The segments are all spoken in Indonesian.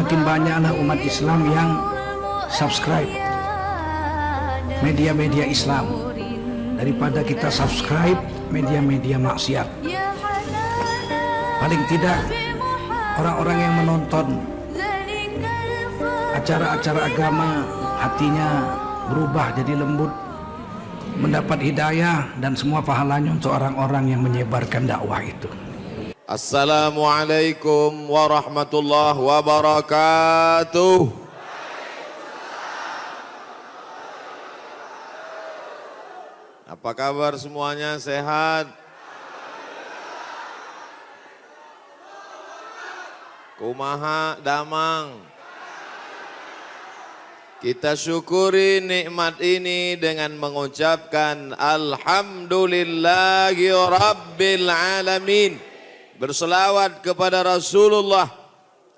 semakin banyaklah umat Islam yang subscribe media-media Islam daripada kita subscribe media-media maksiat. Paling tidak orang-orang yang menonton acara-acara agama hatinya berubah jadi lembut, mendapat hidayah, dan semua pahalanya untuk orang-orang yang menyebarkan dakwah itu. Assalamualaikum warahmatullahi wabarakatuh. Apa kabar semuanya, sehat? Kumaha damang? Kita syukuri nikmat ini dengan mengucapkan Alhamdulillahi Rabbil Alamin. Berselawat kepada Rasulullah.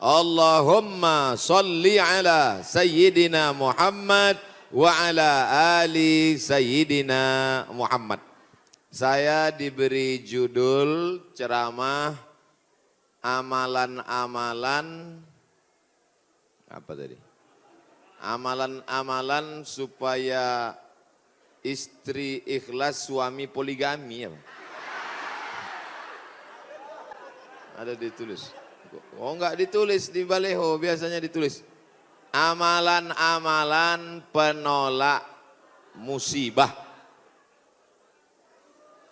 Allahumma salli ala Sayyidina Muhammad wa ala ali Sayyidina Muhammad. Saya diberi judul ceramah amalan-amalan apa tadi? Amalan-amalan supaya istri ikhlas, suami poligami ya. Ada ditulis. Oh enggak ditulis di baleho, biasanya ditulis. Amalan-amalan penolak musibah.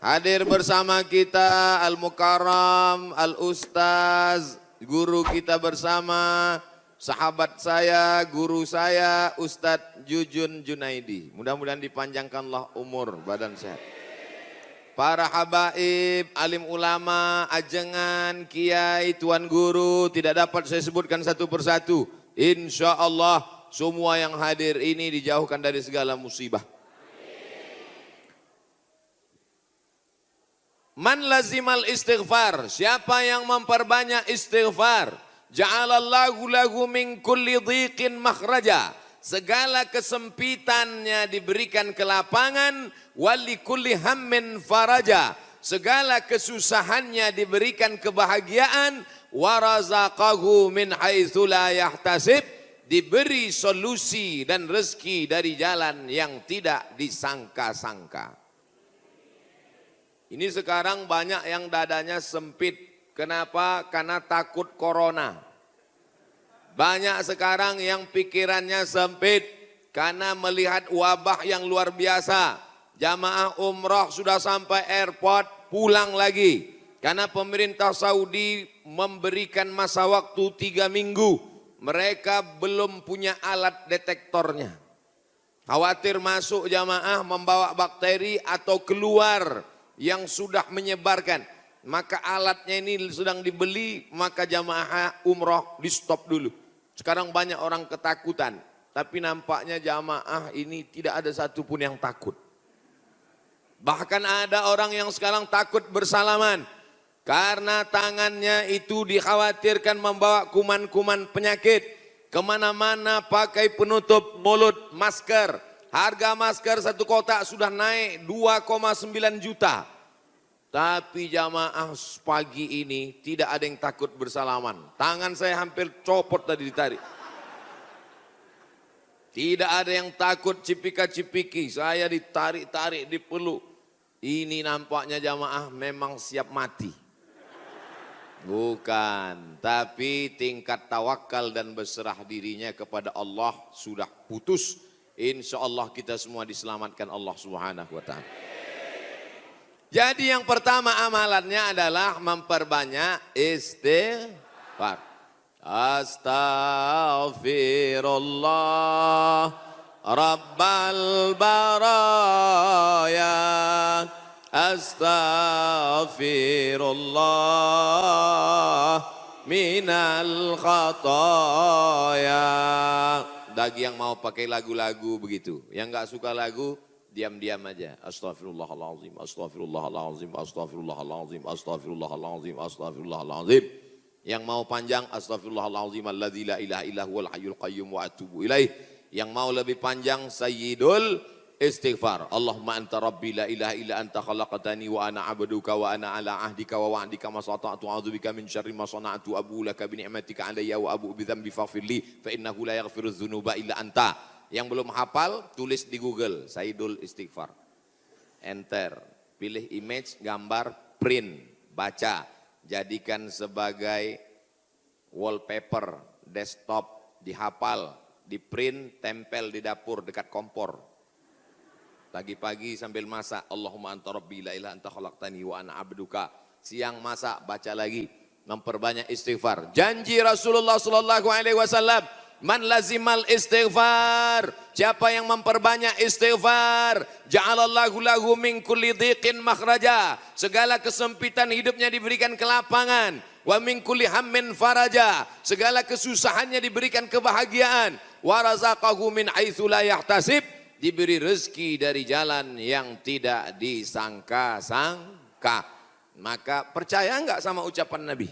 Hadir bersama kita Al-Mukarram, Al-Ustaz, guru kita bersama, sahabat saya, guru saya, Ustadz Jujun Junaidi. Mudah-mudahan dipanjangkanlah umur, badan sehat. Para habaib, alim ulama, ajengan, kiai, tuan guru, tidak dapat saya sebutkan satu persatu. Insya Allah semua yang hadir ini dijauhkan dari segala musibah. Man lazimal istighfar, siapa yang memperbanyak istighfar, ja'alallahu lahu min kulli dhiqin makhraja. Segala kesempitannya diberikan kelapangan, wali kulli hammin faraja. Segala kesusahannya diberikan kebahagiaan, warazaqahu min haitsu la yahtasib. Diberi solusi dan rezeki dari jalan yang tidak disangka-sangka. Ini sekarang banyak yang dadanya sempit. Kenapa? Karena takut corona. Banyak sekarang yang pikirannya sempit karena melihat wabah yang luar biasa. Jamaah umrah sudah sampai airport, pulang lagi. Karena pemerintah Saudi memberikan masa waktu 3 minggu. Mereka belum punya alat detektornya. Khawatir masuk jamaah membawa bakteri atau keluar yang sudah menyebarkan. Maka alatnya ini sedang dibeli, maka jamaah umrah di stop dulu. Sekarang banyak orang ketakutan, tapi nampaknya jamaah ini tidak ada satupun yang takut. Bahkan ada orang yang sekarang takut bersalaman, karena tangannya itu dikhawatirkan membawa kuman-kuman penyakit. Kemana-mana pakai penutup mulut, masker. Harga masker satu kotak sudah naik 2,9 juta. Tapi jamaah pagi ini tidak ada yang takut bersalaman. Tangan saya hampir copot tadi ditarik. Tidak ada yang takut cipika-cipiki. Saya ditarik-tarik, dipeluk. Ini nampaknya jamaah memang siap mati. Bukan, tapi tingkat tawakal dan berserah dirinya kepada Allah sudah putus. Insya Allah kita semua diselamatkan Allah Subhanahu wa Ta'ala. Jadi yang pertama amalannya adalah memperbanyak istighfar. Astaghfirullah Rabbal baraya. Astaghfirullah minal khataya. Bagi yang mau pakai lagu-lagu begitu, yang nggak suka lagu, diam-diam aja. Astaghfirullahaladzim, astaghfirullahaladzim, astaghfirullahaladzim, astaghfirullahaladzim, astaghfirullahaladzim. Yang mau panjang, astaghfirullahaladzim, alladzi la ilaha illa huwal hayyul qayyum wa atubu ilaih. Yang mau lebih panjang, sayyidul istighfar. Allahumma anta rabbi la ilaha illa anta khalaqtani wa ana abduka wa ana ala ahdika wa wa'dika ma sata'tu a'udzubika min syarri ma sana'tu abu laka bi ni'matika alayya wa abu bi dzambi faghfirli fa innahu la yaghfiru dzunuba illa anta. Yang belum hafal tulis di Google Saidul Istighfar. Enter, pilih image, gambar, print, baca, jadikan sebagai wallpaper, desktop, dihafal, di print, tempel di dapur dekat kompor. Pagi-pagi sambil masak, Allahumma anta rabbi la ilaha anta khalaqtani wa ana abduka. Siang masak, baca lagi, memperbanyak istighfar. Janji Rasulullah sallallahu alaihi wasallam, man lazimal istighfar, siapa yang memperbanyak istighfar, ja'alallahu lahu min kulli dhiqin makhraja, segala kesempitan hidupnya diberikan kelapangan, wa min kulli hammin faraja, segala kesusahannya diberikan kebahagiaan, wa razaqahu min haitsu la yahtasib, diberi rezeki dari jalan yang tidak disangka-sangka. Maka percaya enggak sama ucapan Nabi?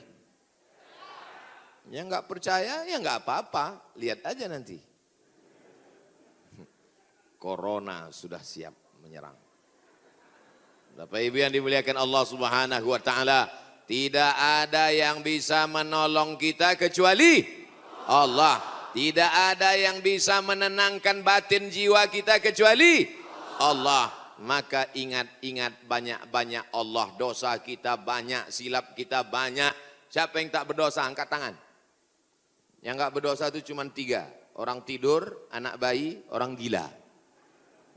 Yang enggak percaya ya enggak apa-apa, lihat aja nanti. Corona sudah siap menyerang. Bapak Ibu yang dimuliakan Allah Subhanahu wa taala, tidak ada yang bisa menolong kita kecuali Allah. Tidak ada yang bisa menenangkan batin jiwa kita kecuali Allah. Maka ingat-ingat banyak-banyak Allah. Dosa kita banyak, silap kita banyak. Siapa yang tak berdosa? Angkat tangan. Yang enggak berdosa itu cuma 3. Orang tidur, anak bayi, orang gila.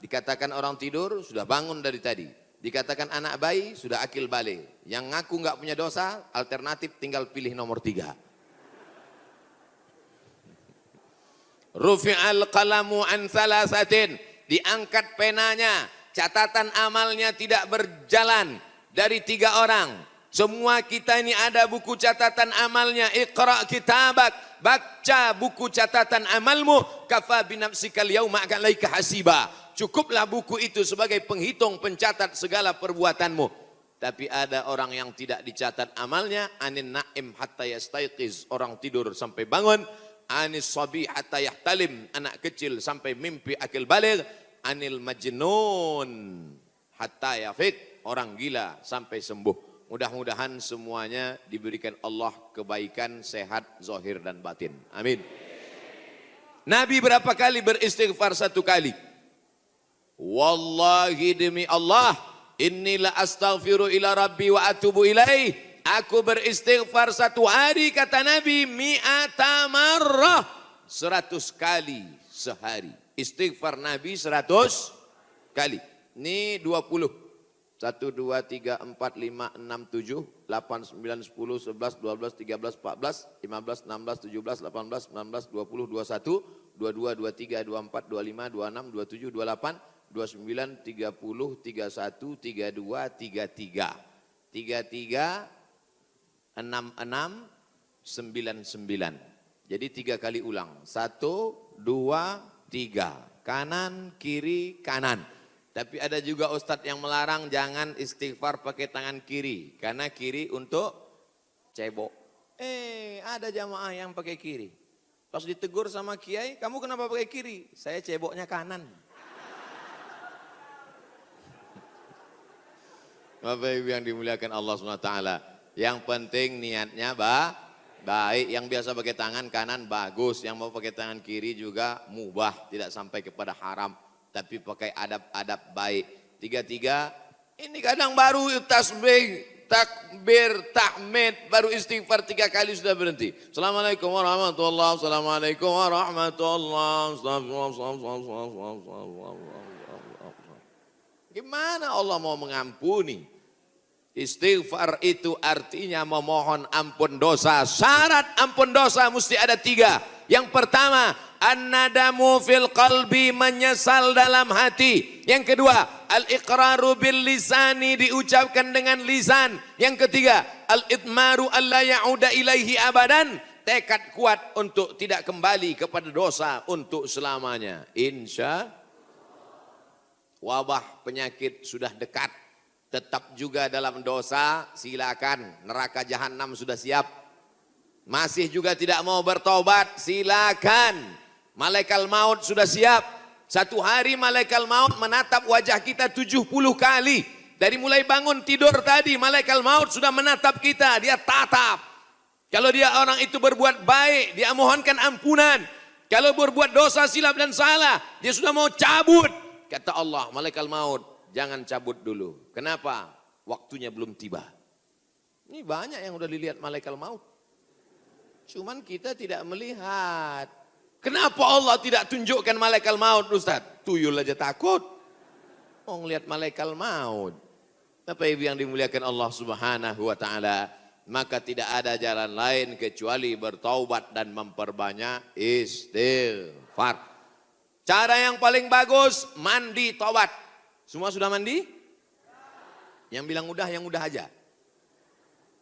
Dikatakan orang tidur sudah bangun dari tadi. Dikatakan anak bayi sudah akil balik. Yang ngaku enggak punya dosa, alternatif tinggal pilih nomor 3. Rufi'al qalamu an thalathatin, diangkat penanya, catatan amalnya tidak berjalan dari 3 orang. Semua kita ini ada buku catatan amalnya. Iqra kitabak, baca buku catatan amalmu, kafa binafsikal yauma alaika hasiba. Cukuplah buku itu sebagai penghitung pencatat segala perbuatanmu. Tapi ada orang yang tidak dicatat amalnya, anin na'im hatta yastayqiz, orang tidur sampai bangun. Anis sabi hatta yahtalim, anak kecil sampai mimpi akil baligh. Anil majnun hatta yafik, orang gila sampai sembuh. Mudah-mudahan semuanya diberikan Allah kebaikan, sehat, zahir dan batin. Amin. Nabi berapa kali beristighfar? 1 kali. Wallahi demi Allah, inni la astaghfiru ila rabbi wa atubu ilaih. Aku beristighfar 1 hari, kata Nabi, mi'ata marrah, 100 kali sehari. Istighfar Nabi 100 kali. Ini 20. 1, 2, 3, 4, 5, 6, 7, 8, 9, 10, 11, 12, 13, 14, 15, 16, 17, 18, 19, 20, 21, 22, 23, 24, 25, 26, 27, 28, 29, 30, 31, 32, 33. 33, 66, 99. Jadi 3 kali ulang. 1, 2, 3. Kanan, kiri, kanan. Tapi ada juga ustadz yang melarang jangan istighfar pakai tangan kiri. Karena kiri untuk cebok. Ada jamaah yang pakai kiri. Pas ditegur sama kiai, kamu kenapa pakai kiri? Saya ceboknya kanan. Bapak Ibu yang dimuliakan Allah SWT. Yang penting niatnya baik. Yang biasa pakai tangan kanan bagus. Yang mau pakai tangan kiri juga mubah. Tidak sampai kepada haram. Tapi pakai adab-adab baik. 3, ini kadang baru tasbih, takbir, tahmid, baru istighfar 3 kali sudah berhenti. Assalamualaikum warahmatullahi wabarakatuh. Assalamualaikum warahmatullahi wabarakatuh. Gimana Allah mau mengampuni? Istighfar itu artinya memohon ampun dosa. Syarat ampun dosa mesti ada 3. Yang pertama, an-nadamu fil qalbi, menyesal dalam hati. Yang kedua, al-iqraru bil lisani, diucapkan dengan lisan. Yang ketiga, al-idmaru alla ya'uda ilaihi abadan, tekad kuat untuk tidak kembali kepada dosa untuk selamanya. Insya wabah penyakit sudah dekat, tetap juga dalam dosa, silakan, neraka jahanam sudah siap. Masih juga tidak mau bertobat, silakan, malaikat maut sudah siap. Satu hari malaikat maut menatap wajah kita 70 kali. Dari mulai bangun tidur tadi, malaikat maut sudah menatap kita, dia tatap. Kalau dia orang itu berbuat baik, dia mohonkan ampunan. Kalau berbuat dosa, silap dan salah, dia sudah mau cabut. Kata Allah, malaikat maut, jangan cabut dulu. Kenapa? Waktunya belum tiba. Ini banyak yang udah dilihat malaikat maut. Cuman kita tidak melihat. Kenapa Allah tidak tunjukkan malaikat maut, Ustaz? Tuyul aja takut. Mau ngelihat malaikat maut. Apa yang dimuliakan Allah Subhanahu wa taala? Maka tidak ada jalan lain kecuali bertaubat dan memperbanyak istighfar. Cara yang paling bagus, mandi taubat. Semua sudah mandi? Yang bilang udah, yang udah aja.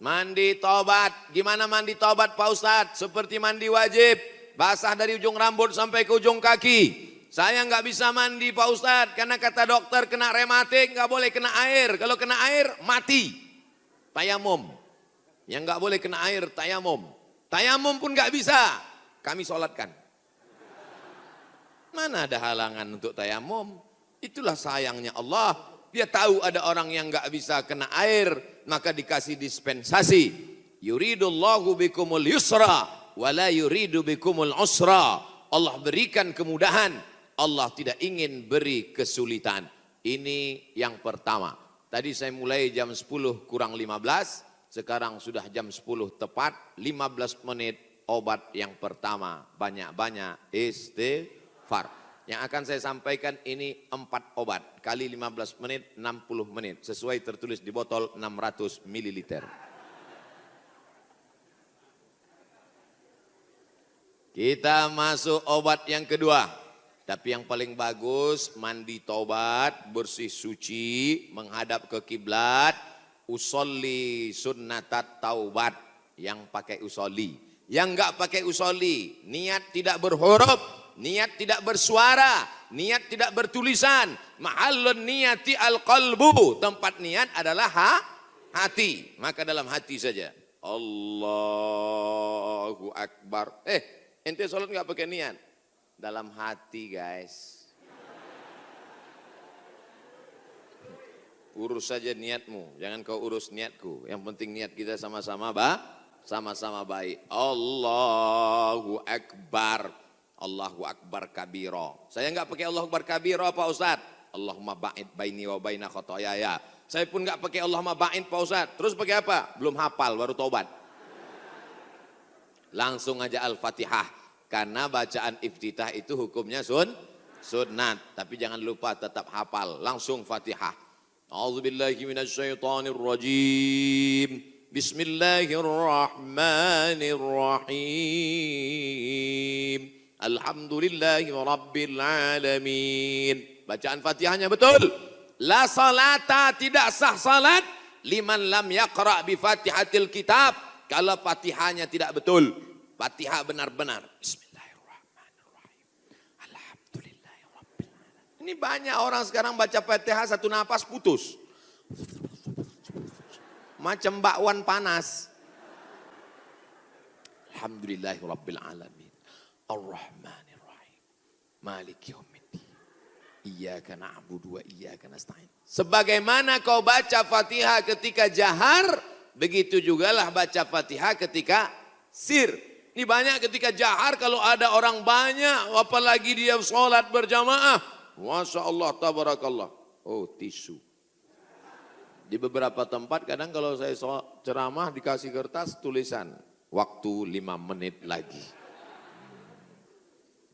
Mandi taubat. Gimana mandi taubat Pak Ustadz? Seperti mandi wajib. Basah dari ujung rambut sampai ke ujung kaki. Saya nggak bisa mandi Pak Ustadz. Karena kata dokter kena rematik, nggak boleh kena air. Kalau kena air, mati. Tayamum. Yang nggak boleh kena air, tayamum. Tayamum pun nggak bisa. Kami sholatkan. Mana ada halangan untuk tayamum? Itulah sayangnya Allah. Dia tahu ada orang yang nggak bisa kena air, maka dikasih dispensasi. Yuridullahu bikumul yusra, wala yuridu bikumul usra. Allah berikan kemudahan, Allah tidak ingin beri kesulitan. Ini yang pertama. Tadi saya mulai jam 10 kurang 15, sekarang sudah jam 10 tepat, 15 menit obat yang pertama. Banyak-banyak istighfar. Yang akan saya sampaikan ini 4 obat. Kali 15 menit, 60 menit. Sesuai tertulis di botol 600 ml. Kita masuk obat yang kedua. Tapi yang paling bagus, mandi taubat, bersih suci, menghadap ke kiblat, usolli sunnatat taubat. Yang pakai usolli. Yang enggak pakai usolli, niat tidak berhuruf, niat tidak bersuara, niat tidak bertulisan. Mahallun niyati al-qalbu. Tempat niat adalah hati. Maka dalam hati saja. Allahu Akbar. Ente sholat nggak pakai niat? Dalam hati guys. Urus saja niatmu, jangan kau urus niatku. Yang penting niat kita sama-sama sama-sama baik. Allahu Akbar. Allahu Akbar kabiro. Saya nggak pakai Allahu Akbar kabiro Pak Ustadz. Allahumma ba'id baini wa baina khotoyaya. Saya pun nggak pakai Allahumma ba'id Pak Ustadz. Terus pakai apa? Belum hafal, baru tobat. Langsung aja Al-Fatihah. Karena bacaan iftitah itu hukumnya sunnat. Tapi jangan lupa tetap hafal. Langsung Fatihah. A'udzubillahi minasyaitonirrajim. Bismillahirrahmanirrahim. Alhamdulillahi rabbil alamin. Bacaan Fatihahnya betul. La salata, tidak sah salat liman lam yaqra bi Fatihatil kitab. Kalau Fatihahnya tidak betul. Fatihah benar-benar. Bismillahirrahmanirrahim. Alhamdulillahi rabbil alamin. Ini banyak orang sekarang baca Fatihah satu napas putus. Macam bakwan panas. Alhamdulillahi rabbil alamin. Ar-Rahmanir-Rahim. Maliki yaumiddin. Iyyaka na'budu wa iyyaka nasta'in. Sebagaimana kau baca Fatihah ketika jahar, begitu jugalah baca Fatihah ketika sir. Ini banyak ketika jahar kalau ada orang banyak, apalagi dia sholat berjamaah. Masya Allah, tabarakallah. Oh, tisu. Di beberapa tempat kadang kalau saya ceramah dikasih kertas tulisan. Waktu 5 menit lagi.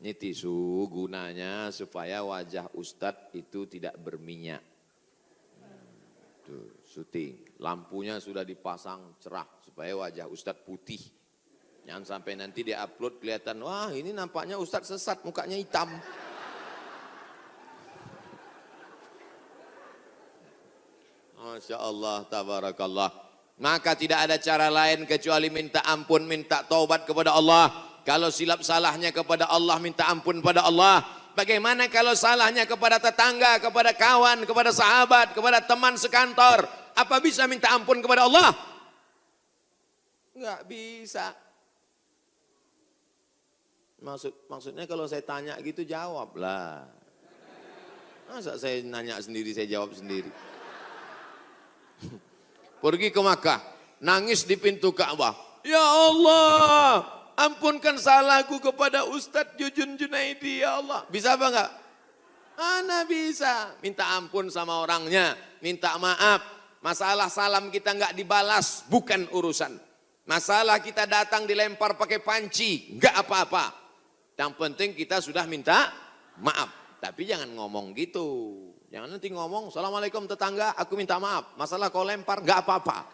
Ini tisu gunanya supaya wajah Ustadz itu tidak berminyak. Tuh, syuting. Lampunya sudah dipasang cerah supaya wajah Ustadz putih. Jangan sampai nanti dia upload kelihatan, wah ini nampaknya Ustadz sesat, mukanya hitam. Masya Allah, tabarakallah. Maka tidak ada cara lain kecuali minta ampun, minta taubat kepada Allah. Kalau silap salahnya kepada Allah, minta ampun kepada Allah. Bagaimana kalau salahnya kepada tetangga, kepada kawan, kepada sahabat, kepada teman sekantor? Apa bisa minta ampun kepada Allah? Enggak bisa. Maksudnya kalau saya tanya gitu jawablah. Masa saya nanya sendiri, saya jawab sendiri. Pergi ke Makkah, nangis di pintu Ka'bah. Ya Allah, ampunkan salahku kepada Ustadz Jujun Junaidi, ya Allah. Bisa apa enggak? Ana bisa. Minta ampun sama orangnya, minta maaf. Masalah salam kita enggak dibalas, bukan urusan. Masalah kita datang dilempar pakai panci, enggak apa-apa. Yang penting kita sudah minta maaf. Tapi jangan ngomong gitu. Jangan nanti ngomong, Assalamualaikum tetangga, aku minta maaf. Masalah kau lempar, enggak apa-apa.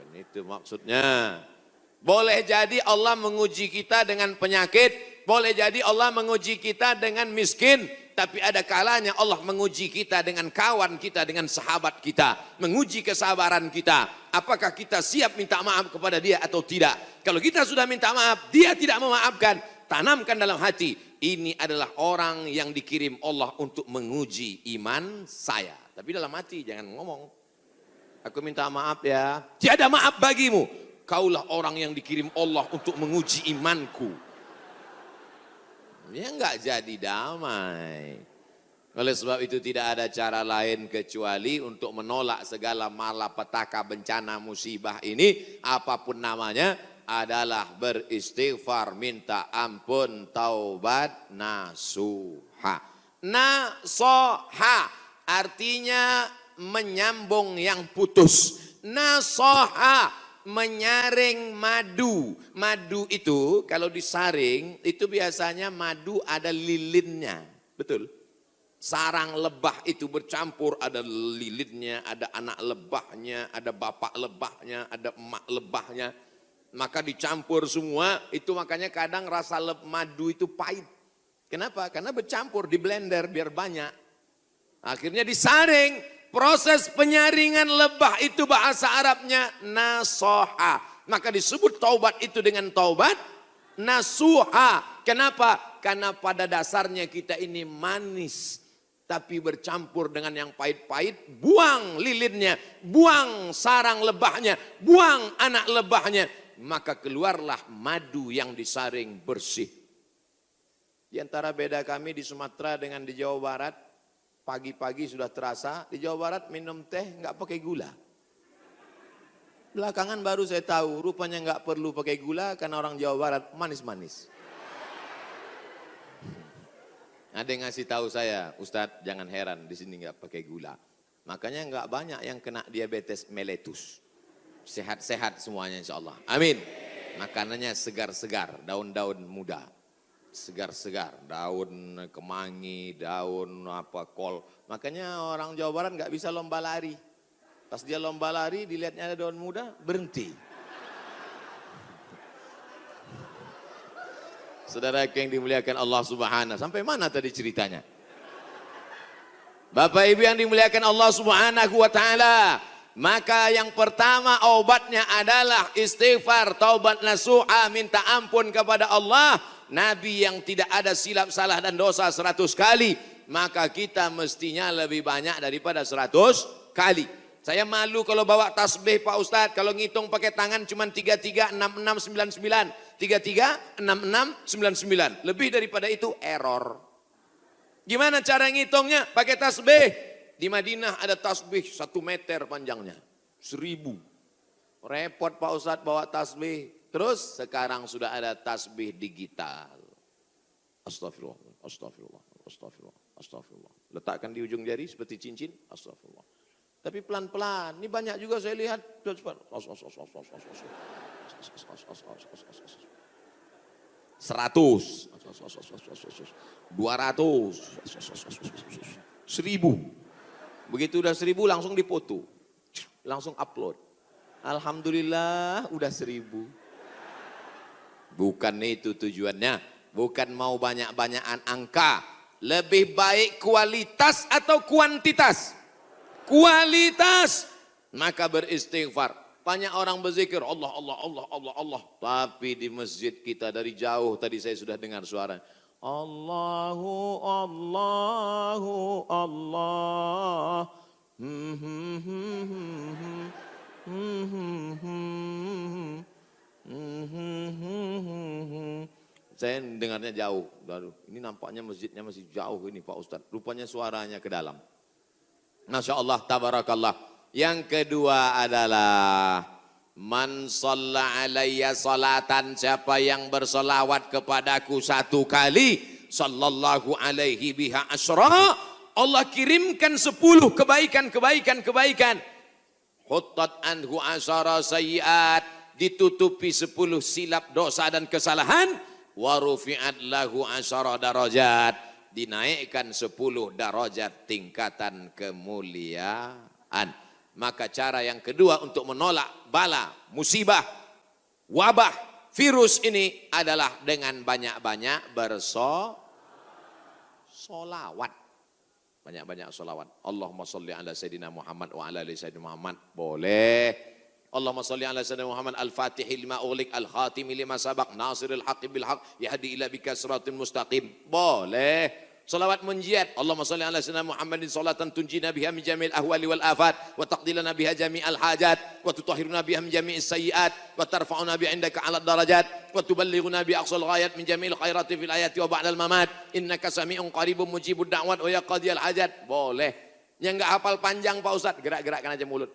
Kan itu maksudnya. Boleh jadi Allah menguji kita dengan penyakit, boleh jadi Allah menguji kita dengan miskin, tapi ada kalanya Allah menguji kita dengan kawan kita, dengan sahabat kita, menguji kesabaran kita. Apakah kita siap minta maaf kepada dia atau tidak? Kalau kita sudah minta maaf, dia tidak memaafkan, tanamkan dalam hati, ini adalah orang yang dikirim Allah untuk menguji iman saya. Tapi dalam hati jangan ngomong, aku minta maaf ya, tiada maaf bagimu. Kaulah orang yang dikirim Allah untuk menguji imanku. Ya enggak jadi damai. Oleh sebab itu tidak ada cara lain kecuali untuk menolak segala malapetaka bencana musibah ini, apapun namanya, adalah beristighfar, minta ampun, taubat, nasuha. Nasoha artinya menyambung yang putus. Nasoha menyaring madu. Madu itu kalau disaring itu biasanya madu ada lilinnya. Betul? Sarang lebah itu bercampur, ada lilinnya, ada anak lebahnya, ada bapak lebahnya, ada emak lebahnya. Maka dicampur semua, itu makanya kadang rasa madu itu pahit. Kenapa? Karena bercampur, di blender biar banyak. Akhirnya disaring, proses penyaringan lebah itu bahasa Arabnya nasoha. Maka disebut taubat itu dengan taubat nasuha. Kenapa? Karena pada dasarnya kita ini manis, tapi bercampur dengan yang pahit-pahit, buang lilinnya, buang sarang lebahnya, buang anak lebahnya. Maka keluarlah madu yang disaring bersih. Di antara beda kami di Sumatera dengan di Jawa Barat, pagi-pagi sudah terasa, di Jawa Barat minum teh nggak pakai gula. Belakangan baru saya tahu, rupanya nggak perlu pakai gula karena orang Jawa Barat manis-manis. Ada yang ngasih tahu saya, Ustadz jangan heran di sini nggak pakai gula. Makanya nggak banyak yang kena diabetes meletus. Sehat-sehat semuanya insya Allah. Amin. Makanannya segar-segar, daun-daun muda. Segar-segar, daun kemangi, daun kol. Makanya orang Jawa Barat nggak bisa lomba lari. Pas dia lomba lari, dilihatnya ada daun muda, berhenti. Saudara yang dimuliakan Allah Subhanahu. Sampai mana tadi ceritanya? Bapak Ibu yang dimuliakan Allah Subhanahu wa taala. Maka yang pertama obatnya adalah istighfar, taubat nasuha, minta ampun kepada Allah. Nabi yang tidak ada silap salah dan dosa 100 kali, maka kita mestinya lebih banyak daripada 100 kali. Saya malu kalau bawa tasbih Pak Ustadz, kalau ngitung pakai tangan cuma 336699, 336699, lebih daripada itu error. Gimana cara ngitungnya? Pakai tasbih. Di Madinah ada tasbih 1 meter panjangnya, 1000. Repot Pak Ustadz bawa tasbih. Terus sekarang sudah ada tasbih digital. Astagfirullah, astagfirullah, astagfirullah, astagfirullah. Letakkan di ujung jari seperti cincin, astagfirullah. Tapi pelan-pelan, ini banyak juga saya lihat. 100, 200, 1000. Begitu udah 1000 langsung dipoto, langsung upload. Alhamdulillah udah 1000. Bukan itu tujuannya, bukan mau banyak-banyakan angka. Lebih baik kualitas atau kuantitas? Kualitas. Maka beristighfar. Banyak orang berzikir Allah, Allah, Allah, Allah, Allah. Tapi di masjid kita dari jauh tadi saya sudah dengar suara Allahu, Allahu, Allah. Saya dengarnya jauh. Aduh, ini nampaknya masjidnya masih jauh ini Pak Ustadz. Rupanya suaranya ke dalam. Masya Allah, tabarakallah. Yang kedua adalah man shalla alayya salatan, siapa yang bersolawat kepadaku satu kali, sallallahu alaihi biha asyra, Allah kirimkan 10 kebaikan. Huttat anhu asyara sayyiat, ditutupi 10 silap dosa dan kesalahan. Wa rufi'at lahu asyara darajat, dinaikkan 10 darajat tingkatan kemuliaan. Maka cara yang kedua untuk menolak bala, musibah, wabah, virus ini adalah dengan banyak-banyak bersolawat. Banyak-banyak solawat. Allahumma salli ala Sayyidina Muhammad wa ala ali Sayyidina Muhammad. Boleh. Allahumma salli ala Sayyidina Muhammad al-Fatihi lima ughliq al-Khatimi lima sabaq nasiril haqqi bil haqq yahdi ila bika siratal mustaqim. Boleh. Salawat munjiat. Allahumma salli ala Sayyidina Muhammadin salatan tunjina biha min jami'il ahwali wal afat wa taqdilana biha jami'al hajat wa tutahhiruna biha min jami'is sayyiat wa tarfa'una bi 'indaka 'ala darajat wa tuballighuna bi aqsal ghayat min jami'il khairati fil ayati wa ba'dal mamat innaka sami'un qaribun mujibud da'wat wa ya qadiyal hajat. Boleh. Yang enggak hafal panjang Pak Ustaz, gerak-gerakkan aja mulut.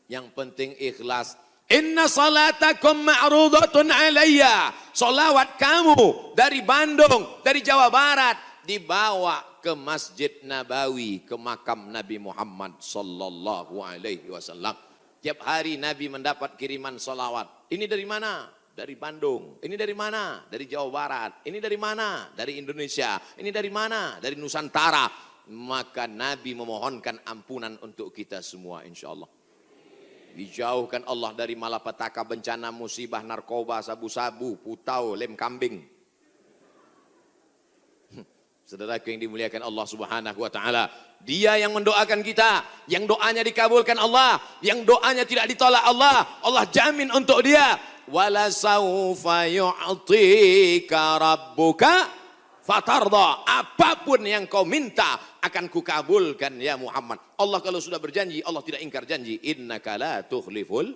Yang penting ikhlas. Inna salatakum ma'rudatun alayya. Salawat kamu dari Bandung, dari Jawa Barat, dibawa ke Masjid Nabawi, ke makam Nabi Muhammad sallallahu alaihi wasallam. Tiap hari Nabi mendapat kiriman salawat. Ini dari mana? Dari Bandung. Ini dari mana? Dari Jawa Barat. Ini dari mana? Dari Indonesia. Ini dari mana? Dari Nusantara. Maka Nabi memohonkan ampunan untuk kita semua insyaallah. Dijauhkan Allah dari malapetaka, bencana, musibah, narkoba, sabu-sabu, putau, lem kambing. Saudaraku yang dimuliakan Allah Subhanahu wa taala, Dia yang mendoakan kita, yang doanya dikabulkan Allah, yang doanya tidak ditolak Allah, Allah jamin untuk dia. Wala saufa yu'tika rabbuka fatarda, apapun yang kau minta akan kukabulkan ya Muhammad. Allah kalau sudah berjanji, Allah tidak ingkar janji. Innaka la tukhliful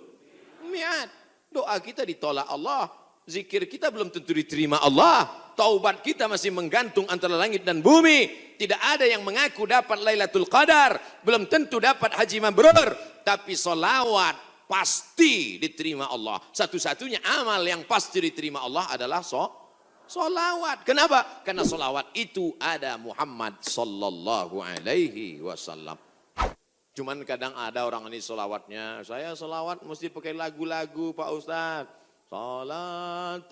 mi'ad. Doa kita ditolak Allah, zikir kita belum tentu diterima Allah, taubat kita masih menggantung antara langit dan bumi. Tidak ada yang mengaku dapat Lailatul Qadar, belum tentu dapat haji mabrur, tapi solawat pasti diterima Allah. Satu-satunya amal yang pasti diterima Allah adalah solawat. Kenapa? Karena solawat itu ada Muhammad sallallahu alaihi wasallam. Cuman kadang ada orang ini solawatnya, saya solawat mesti pakai lagu-lagu Pak Ustadz. Salatullah,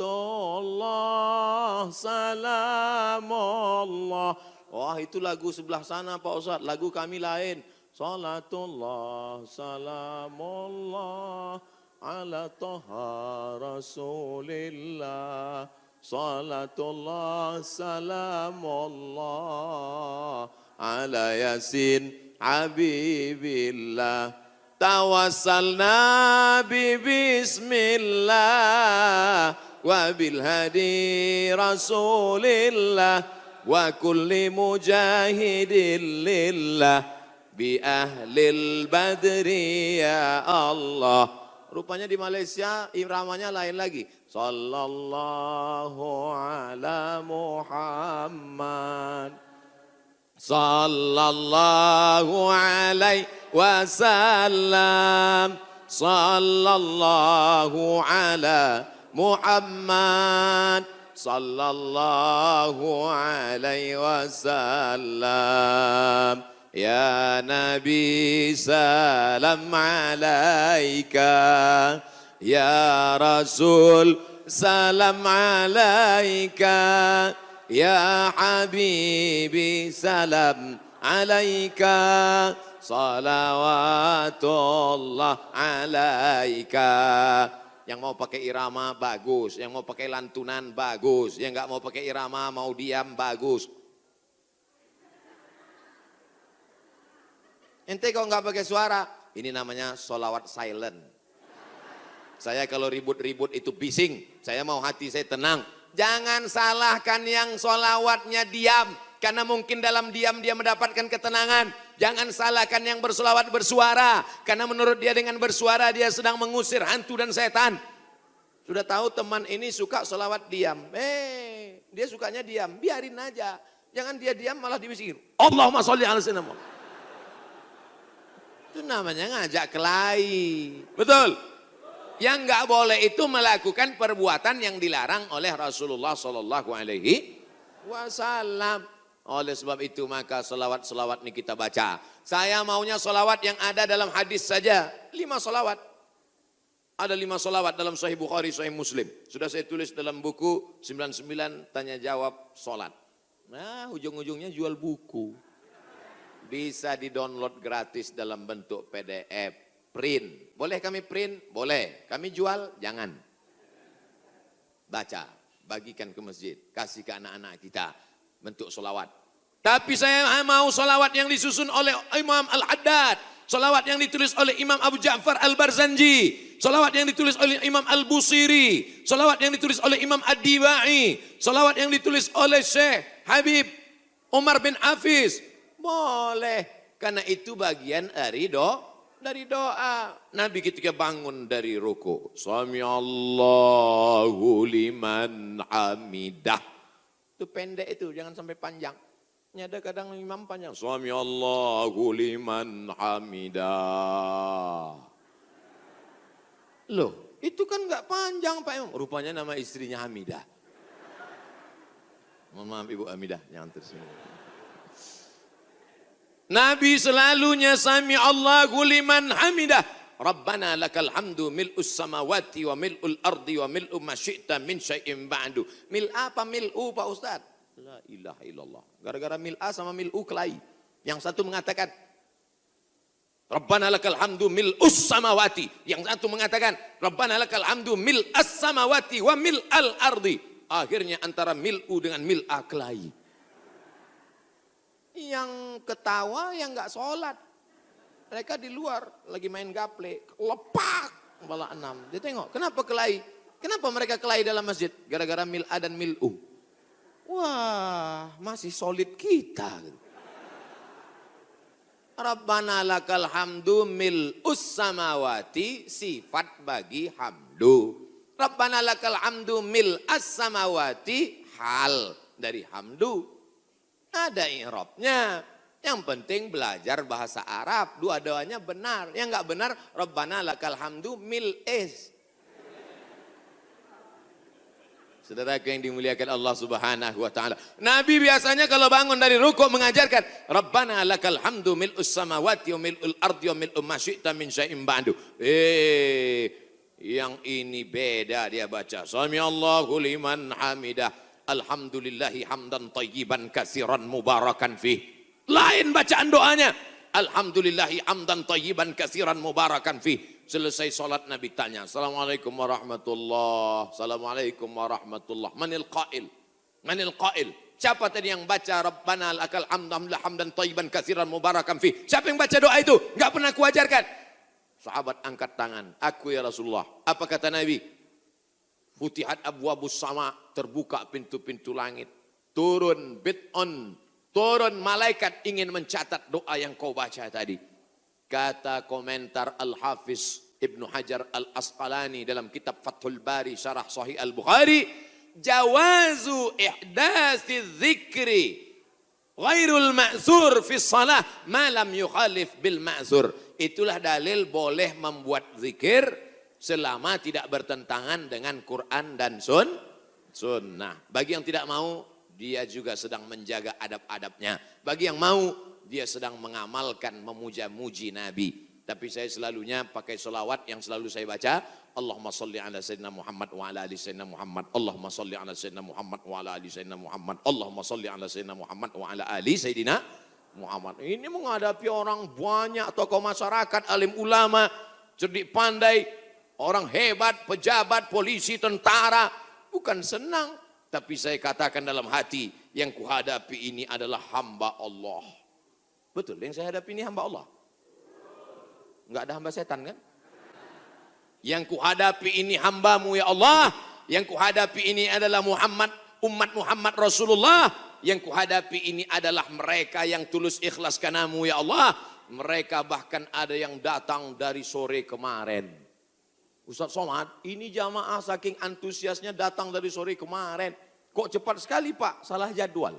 salamullah. Wah itu lagu sebelah sana Pak Ustadz, lagu kami lain. Salatullah, salamullah, ala toha rasulillah. Salatullah salamullah ala yasin habibillah. Tawassalna bismillah wa bil hadi rasulillah wa kulli mujahidin lillah bi ahlil badri ya Allah. Rupanya di Malaysia iramanya lain lagi. Sallallahu ala Muhammad. Sallallahu alaihi wasallam. Sallallahu ala Muhammad. Sallallahu alaihi wasallam. Ya Nabi salam alaika. Ya Rasul salam alaika. Ya Habibi salam alaika. Salawatullah alaika. Yang mau pakai irama bagus, yang mau pakai lantunan bagus, yang nggak mau pakai irama mau diam bagus. Ente kalau nggak pakai suara, ini namanya solawat silent. Saya kalau ribut-ribut itu bising, saya mau hati saya tenang. Jangan salahkan yang solawatnya diam, karena mungkin dalam diam dia mendapatkan ketenangan. Jangan salahkan yang bersolawat bersuara, karena menurut dia dengan bersuara dia sedang mengusir hantu dan setan. Sudah tahu teman ini suka selawat diam. Dia sukanya diam, biarin aja. Jangan dia diam malah diusir. Allahumma sholli ala sayyidina Muhammad. Itu namanya ngajak kelahi. Betul? Yang nggak boleh itu melakukan perbuatan yang dilarang oleh Rasulullah Sallallahu Alaihi Wasallam. Oleh sebab itu maka selawat-selawat ini kita baca. Saya maunya selawat yang ada dalam hadis saja. 5 selawat. Ada 5 selawat dalam Sahih Bukhari, Sahih Muslim. Sudah saya tulis dalam buku 99 tanya jawab solat. Nah ujung-ujungnya jual buku. Bisa di-download gratis dalam bentuk PDF. Print. Boleh kami print? Boleh. Kami jual? Jangan. Baca. Bagikan ke masjid. Kasih ke anak-anak kita. Bentuk solawat. Tapi saya mau solawat yang disusun oleh Imam Al-Haddad. Solawat yang ditulis oleh Imam Abu Ja'far Al-Barzanji. Solawat yang ditulis oleh Imam Al-Busiri. Solawat yang ditulis oleh Imam Ad-Dibai. Solawat yang ditulis oleh Syekh Habib Umar bin Hafiz. Boleh. Karena itu bagian dari doa. Nabi ketika bangun dari ruku. Sami Allahu liman hamidah. Itu pendek itu, jangan sampai panjang. Ini ada kadang imam panjang. Sami Allahu liman hamidah. Loh, itu kan enggak panjang Pak Imam. Rupanya nama istrinya Hamidah. Mohon maaf Ibu Hamidah, jangan tersinggung. Nabi selalunya sami Allahu liman hamidah. Rabbana lakal hamdu mil'us samawati wa mil'ul ardi wa mil'u ma syi'ta min syai'in ba'du. Mil apa mil'u Pak Ustaz? La ilaha illallah. Gara-gara mil'a sama mil'u kelahi. Yang satu mengatakan Rabbana lakal hamdu mil'us samawati. Yang satu mengatakan Rabbana lakal hamdu mil'as samawati wa mil'al ardi. Akhirnya antara mil'u dengan mil'a kelahi. Yang ketawa yang enggak sholat. Mereka di luar lagi main gaple, lepak kepala 6. Dia tengok, kenapa kelahi? Kenapa mereka kelahi dalam masjid? Gara-gara mil'a dan mil'u. Wah, masih solid kita. Rabbana lakal hamdu mil'us samawati, sifat bagi hamdu. Rabbana lakal hamdu mil'as samawati, hal dari hamdu. Ada i'rabnya. Yang penting belajar bahasa Arab. Dua-duanya benar. Yang enggak benar, Rabbana lakal hamdu mil'is. Saudaraku yang dimuliakan Allah Subhanahu wa taala. Nabi biasanya kalau bangun dari rukuk mengajarkan Rabbana lakal hamdu mil'us samawati wa mil'ul ardi wa mil'u ma syi'ta min syai'in ba'du. Yang ini beda dia baca. Sami Allahu liman hamidah. Alhamdulillahi hamdan tayyiban katsiran mubarakan fih. Lain bacaan doanya. Alhamdulillahi hamdan tayyiban katsiran mubarakan fih. Selesai sholat Nabi tanya, Assalamualaikum warahmatullah. Assalamualaikum warahmatullah. Manil qail? Manil qail? Siapa tadi yang baca Rabbana lakal hamdan tayyiban katsiran mubarakan fih? Siapa yang baca doa itu? Enggak pernah kuajarkan. Sahabat angkat tangan. Aku ya Rasulullah. Apa kata Nabi? Futihat abwabus sama, terbuka pintu-pintu langit. Turun bid'un, turun malaikat ingin mencatat doa yang kau baca tadi. Kata komentar Al-Hafiz Ibnu Hajar Al-Asqalani dalam kitab Fathul Bari Syarah Sahih Al-Bukhari, jawazu ihdasi dzikri ghairul ma'zur fi shalah ma lam yukhalif bil ma'zur. Itulah dalil boleh membuat zikir selama tidak bertentangan dengan Quran dan sunnah. Bagi yang tidak mau, dia juga sedang menjaga adab-adabnya. Bagi yang mau, dia sedang mengamalkan memuja-muji Nabi. Tapi saya selalunya pakai selawat yang selalu saya baca. Allahumma salli ala sayyidina Muhammad wa ala ali sayyidina Muhammad. Allahumma salli ala sayyidina Muhammad wa ala ali sayyidina Muhammad. Allahumma salli ala sayyidina Muhammad wa ala ali sayyidina Muhammad. Ini menghadapi orang banyak, tokoh masyarakat, alim ulama, cerdik pandai, orang hebat, pejabat, polisi, tentara. Bukan senang. Tapi saya katakan dalam hati, yang kuhadapi ini adalah hamba Allah. Betul, yang saya hadapi ini hamba Allah. Enggak ada hamba setan kan? Yang kuhadapi ini hambamu ya Allah. Yang kuhadapi ini adalah Muhammad, umat Muhammad Rasulullah. Yang kuhadapi ini adalah mereka yang tulus ikhlas karenamu ya Allah. Mereka bahkan ada yang datang dari sore kemarin. Ustaz Somad, ini jamaah saking antusiasnya datang dari sore kemarin. Kok cepat sekali Pak, salah jadwal.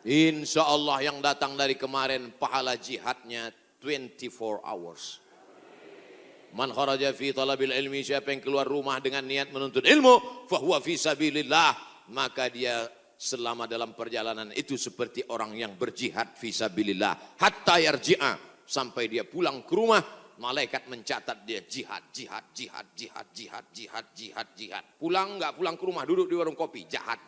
Insya Allah yang datang dari kemarin pahala jihadnya 24 hours. Man kharaja fi talabil ilmi, siapa yang keluar rumah dengan niat menuntut ilmu, fahuwa fi sabilillah, maka dia selama dalam perjalanan itu seperti orang yang berjihad fi sabilillah hatta yarji'a, sampai dia pulang ke rumah. Malaikat mencatat dia jihad. Pulang nggak pulang ke rumah, duduk di warung kopi, jahat.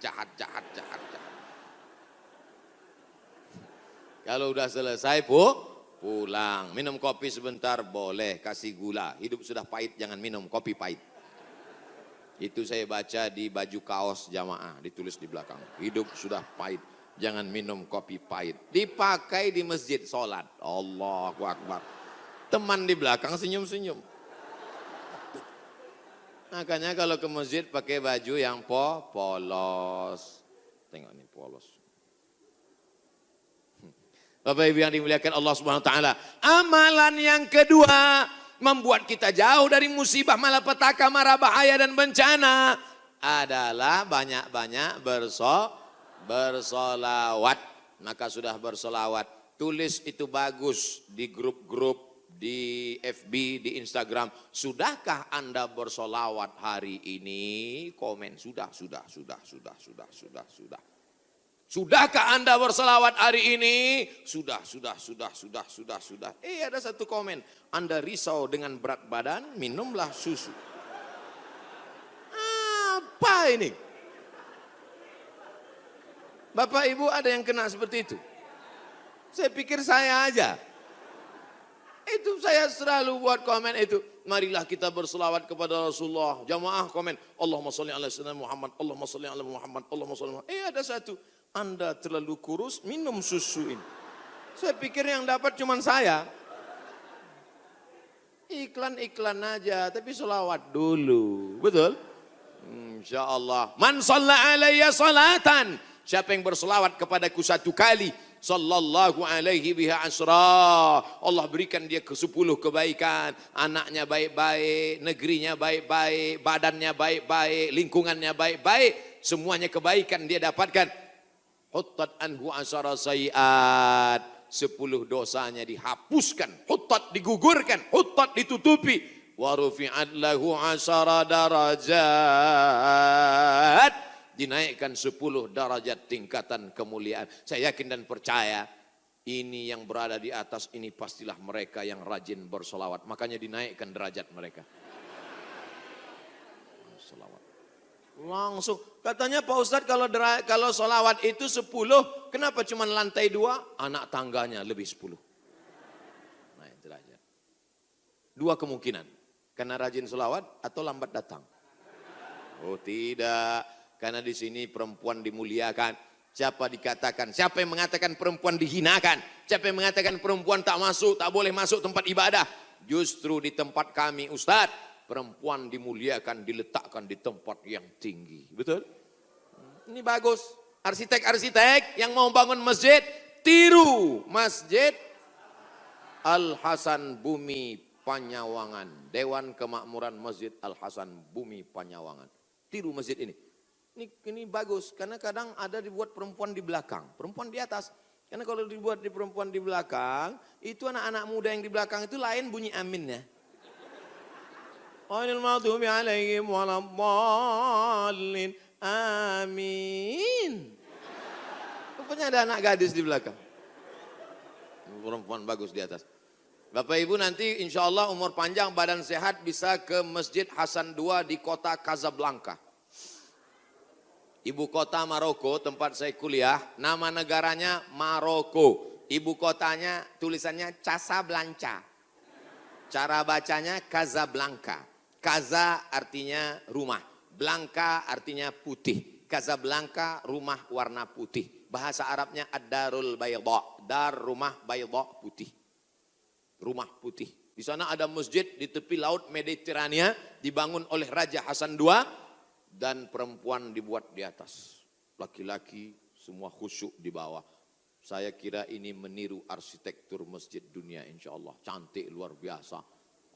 Kalau udah selesai pulang, minum kopi sebentar boleh, kasih gula. Hidup sudah pahit, jangan minum kopi pahit. Itu saya baca di baju kaos jamaah, ditulis di belakang. Hidup sudah pahit, jangan minum kopi pahit. Dipakai di masjid sholat. Allahu Akbar. Teman di belakang senyum-senyum. Makanya kalau ke masjid pakai baju yang polos. Tengok nih polos. Bapak Ibu yang dimuliakan Allah Subhanahu wa taala. Amalan yang kedua membuat kita jauh dari musibah, malapetaka, mara bahaya dan bencana adalah banyak-banyak bersolawat. Maka sudah bersolawat, tulis itu bagus di grup-grup, di FB, di Instagram. Sudahkah Anda bersolawat hari ini? Komen, sudah. Sudahkah Anda bersolawat hari ini? Sudah. Ada satu komen, Anda risau dengan berat badan, minumlah susu. Apa ini? Bapak Ibu ada yang kena seperti itu? Saya pikir saya aja. Itu saya selalu buat komen itu. Marilah kita berselawat kepada Rasulullah. Jamaah komen, Allahumma sholli ala sayyidina Muhammad, Allahumma sholli ala Muhammad, Allahumma sholli ala Muhammad. Ada satu, Anda terlalu kurus, minum susu ini. Saya pikir yang dapat cuma saya. Iklan-iklan aja, tapi selawat dulu. Betul? Insya Allah. Man shalla alayya salatan. Siapa yang berselawat kepadaku satu kali, sallallahu alaihi biha asra, Allah berikan dia ke 10 kebaikan. Anaknya baik-baik, negerinya baik-baik, badannya baik-baik, lingkungannya baik-baik, semuanya kebaikan dia dapatkan. Huttat anhu asara sayiat, 10 dosanya dihapuskan. Huttat digugurkan, huttat ditutupi. Wa rufi'at lahu asara darajat, dinaikkan 10 derajat tingkatan kemuliaan. Saya yakin dan percaya ini yang berada di atas ini pastilah mereka yang rajin bersolawat. Makanya dinaikkan derajat mereka. Solawat. Langsung. Katanya Pak Ustadz kalau solawat itu 10, kenapa cuma lantai 2? Anak tangganya lebih 10. Naik derajat. 2 kemungkinan. Karena rajin solawat atau lambat datang. Oh tidak. Karena di sini perempuan dimuliakan. Siapa yang mengatakan perempuan dihinakan? Siapa yang mengatakan perempuan tak boleh masuk tempat ibadah? Justru di tempat kami Ustadz, perempuan dimuliakan, diletakkan di tempat yang tinggi. Betul? Ini bagus. Arsitek-arsitek yang mau bangun masjid, tiru Masjid Al-Hasan Bumi Panyawangan. Dewan Kemakmuran Masjid Al-Hasan Bumi Panyawangan. Tiru masjid ini. Ini bagus, karena kadang ada dibuat perempuan di belakang, perempuan di atas. Karena kalau dibuat di perempuan di belakang, itu anak-anak muda yang di belakang itu lain bunyi aminnya. Ghairil maghdubi alaihim waladdallin. Amin. Rupanya ada anak gadis di belakang. Perempuan bagus di atas. Bapak Ibu nanti insya Allah umur panjang, badan sehat, bisa ke Masjid Hasan II di kota Casablanca. Ibu kota Maroko, tempat saya kuliah, nama negaranya Maroko. Ibu kotanya tulisannya Casablanca. Cara bacanya Casablanca. Casa artinya rumah, Blanca artinya putih. Casablanca rumah warna putih. Bahasa Arabnya ad-darul bayda, dar rumah bayda putih. Rumah putih. Di sana ada masjid di tepi laut Mediterania, dibangun oleh Raja Hasan II. Dan perempuan dibuat di atas, laki-laki semua khusyuk di bawah. Saya kira ini meniru arsitektur masjid dunia insya Allah. Cantik luar biasa.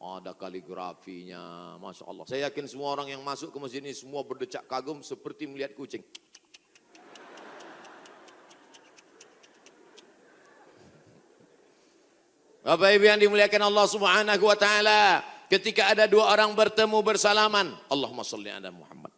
Ada kaligrafinya, Masya Allah. Saya yakin semua orang yang masuk ke masjid ini semua berdecak kagum seperti melihat kucing. Bapak Ibu yang dimuliakan Allah Subhanahu wa taala, ketika ada dua orang bertemu bersalaman, Allahumma sholli ala Muhammad.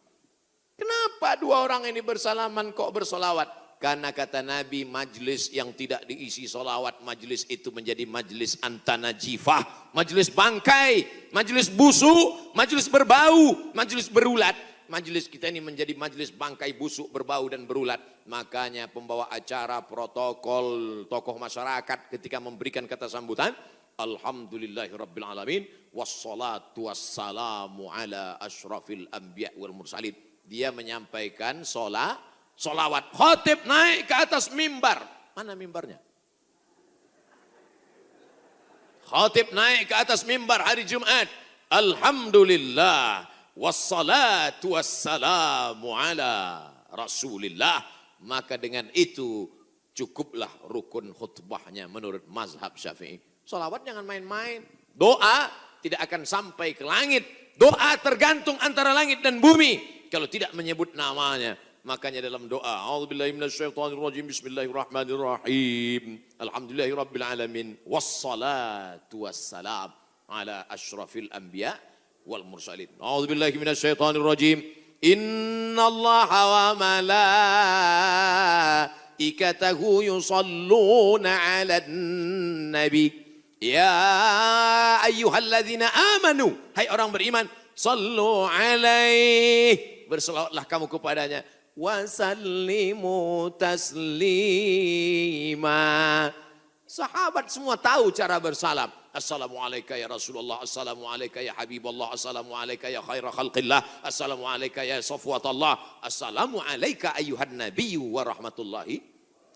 Kenapa dua orang ini bersalaman kok bersolawat? Karena kata Nabi, majlis yang tidak diisi solawat, majlis itu menjadi majlis antanajifah, majlis bangkai, majlis busuk, majlis berbau, majlis berulat. Majlis kita ini menjadi majlis bangkai, busuk, berbau dan berulat. Makanya pembawa acara, protokol, tokoh masyarakat ketika memberikan kata sambutan, Alhamdulillahirrabbilalamin, wassalatu wassalamu ala ashrafil anbiya wal mursalin. Dia menyampaikan solawat. Khatib naik ke atas mimbar. Mana mimbarnya? Khatib naik ke atas mimbar hari Jumat. Alhamdulillah. Wassalatu wassalamu ala Rasulillah. Maka dengan itu cukuplah rukun khutbahnya menurut mazhab Syafi'i. Solawat jangan main-main. Doa tidak akan sampai ke langit. Doa tergantung antara langit dan bumi. Kalau tidak menyebut namanya. Makanya dalam doa, A'udzubillahi minasyaitonirrajim, bismillahirrahmanirrahim, alhamdulillahirabbil alamin, wassalatu wassalam ala asyrafil anbiya wal mursalin. A'udzubillahi minasyaitonirrajim, innallaha wa malaikatahu yusalluna 'alan nabi. Ya ayyuhalladzina amanu, hai orang beriman, sallu alaihi, berselawatlah kamu kepadanya. Wasallimu taslima. Sahabat semua tahu cara bersalam. Assalamualaikum ya Rasulullah, assalamualaikum ya Habibullah, assalamualaikum ya khaira khalqillah, assalamualaikum ya safwatallah, assalamualaikum ayuhan nabiyyu wa rahmatullahi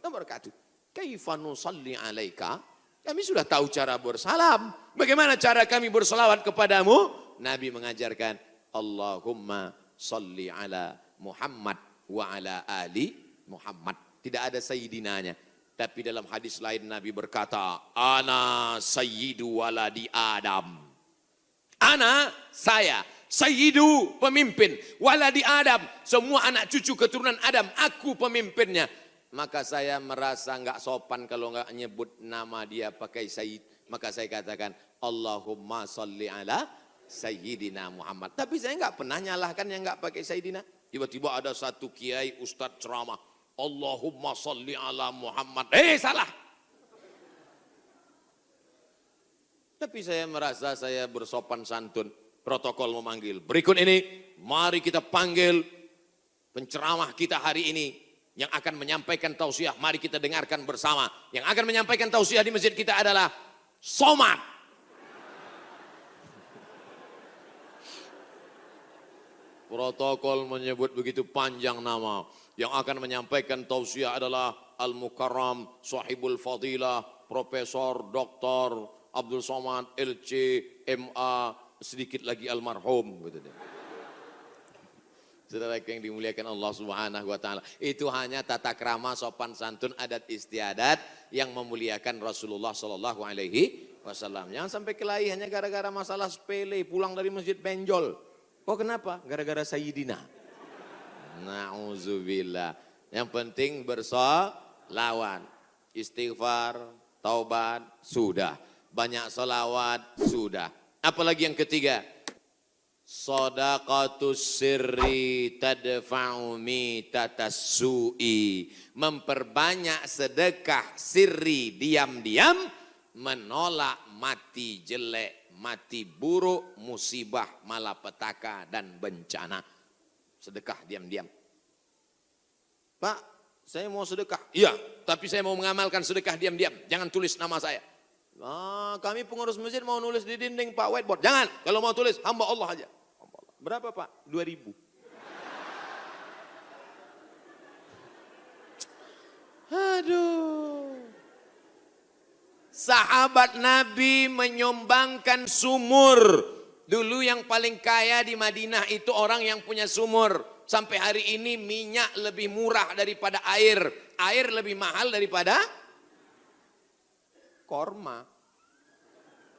wa barakatuh. Kaifa nusalli alaika? Kami sudah tahu cara bersalam. Bagaimana cara kami bersalawat kepadamu? Nabi mengajarkan, Allahumma salli ala Muhammad wa ala ali Muhammad. Tidak ada sayyidinanya. Tapi dalam hadis lain Nabi berkata, ana sayyidu waladi Adam. Ana, saya, sayyidu, pemimpin, waladi Adam, semua anak cucu keturunan Adam, aku pemimpinnya. Maka saya merasa enggak sopan kalau enggak nyebut nama dia pakai sayyid. Maka saya katakan, Allahumma salli ala Sayyidina Muhammad. Tapi saya enggak pernah nyalahkan yang enggak pakai Sayyidina. Tiba-tiba ada satu kiai ustadz ceramah, Allahumma salli ala Muhammad. Salah. Tapi saya merasa saya bersopan santun. Protokol memanggil. Berikut ini, mari kita panggil penceramah kita hari ini yang akan menyampaikan tausiah. Mari kita dengarkan bersama. Yang akan menyampaikan tausiah di masjid kita adalah Somad. Protokol menyebut begitu panjang nama. Yang akan menyampaikan tausiah adalah Al-Mukarram, Sahibul Fadilah, Profesor Dr. Abdul Somad, LC, MA, sedikit lagi almarhum. Gitu deh. Saudara yang dimuliakan Allah Subhanahu wa taala. Itu hanya tata krama, sopan santun, adat istiadat yang memuliakan Rasulullah sallallahu alaihi wasallam. Jangan sampai kelahi hanya gara-gara masalah sepele, pulang dari masjid benjol. Oh kenapa? Gara-gara Sayyidina. Na'udzubillah. Yang penting bersolawat, istighfar, taubat, sudah. Banyak solawat, sudah. Apalagi yang ketiga? Shadaqatus sirri tadfa'u mitatas su'i. Memperbanyak sedekah sirri diam-diam menolak mati jelek, mati buruk, musibah, malapetaka dan bencana. Sedekah diam-diam. Pak, saya mau sedekah. Iya, tapi saya mau mengamalkan sedekah diam-diam. Jangan tulis nama saya. Kami pengurus masjid mau nulis di dinding Pak whiteboard. Jangan, kalau mau tulis hamba Allah aja. Berapa Pak? 2.000. Aduh. Sahabat Nabi menyumbangkan sumur. Dulu yang paling kaya di Madinah itu orang yang punya sumur. Sampai hari ini minyak lebih murah daripada air. Air lebih mahal daripada korma.